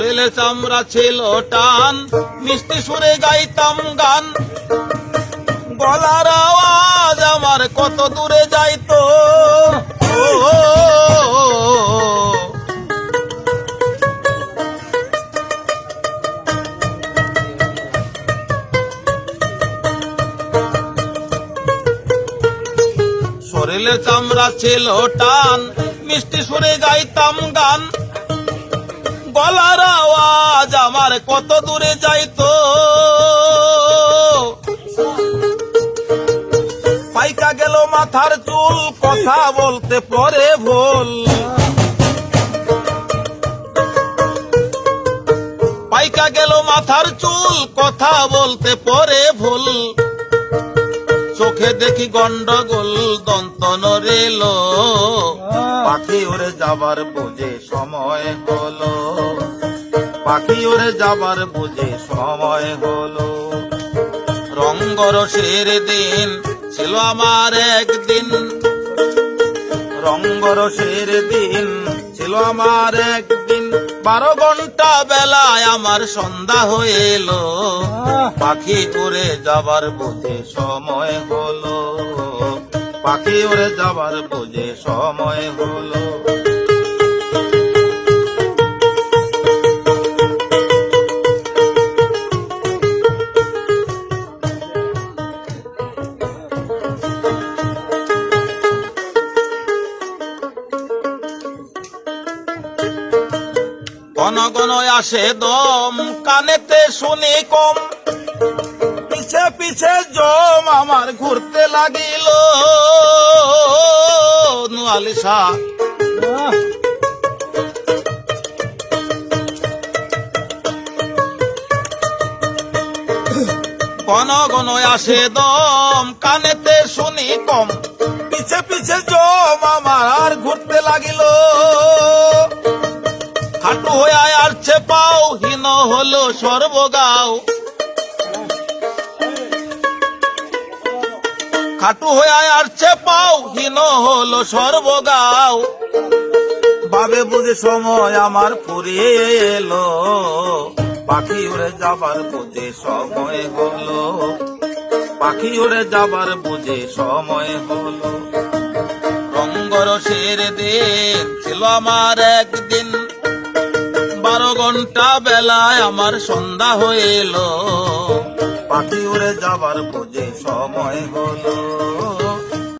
শরীরে চামড়া ছিল টান, মিষ্টি সুরে গাইতাম গান, গলার আওয়াজ আমার কত দূরে যাইতো। শরীরে চামড়া ছিল টান, মিষ্টি সুরে গাইতাম গান, গলার আওয়াজ আমার কত দূরে যাইতো। পাইকা গেল মাথার চুল, কথা বলতে পরে ভুল। পাইকা গেল মাথার চুল, কথা বলতে পরে ভুল। চোখে দেখি গন্ডগোল, দন্ত নড়িল, পাখি উড়ে যাবার বুঝে সময় হলো, পাখি উড়ে যাবার বুঝে সময় হলো। রঙ্গরসের দিন ছিল আমার একদিন, রঙ্গরসের দিন ছিল আমার একদিন, 12 ঘন্টা বেলায় আমার সন্ধ্যা হইল, পাখি উড়ে যাবার বুঝে সময় হলো, পাখি উড়ে যাবার বুঝে সময় হলো। ঘন ঘন আসে দম, কানেতে শুনি কম, পিছে পিছে জম আমার ঘুরতে লাগিল। নুয়ালিশা ঘন ঘন আসে দম, কানেতে শুনি কম, পিছে পিছে জম আমার ঘুরতে লাগিল। খাটু হয়ে আসছে পাও, হীন হলো সর্বগাও, খাটু হয়ে আসছে পাও, হীন হলো সর্বগাও। ভাবে বুঝে সময় আমার ফুরিয়ে এলো, পাখি উড়ে যাবার বুঝে সময় হলো, পাখি উড়ে যাবার বুঝে সময় হলো। রঙ্গরসের দিন ছিল আমার একদিন, 12 ঘন্টা বেলায় আমার সন্ধ্যা হইল, পাখি উড়ে যাবার বুঝে সময় হলো।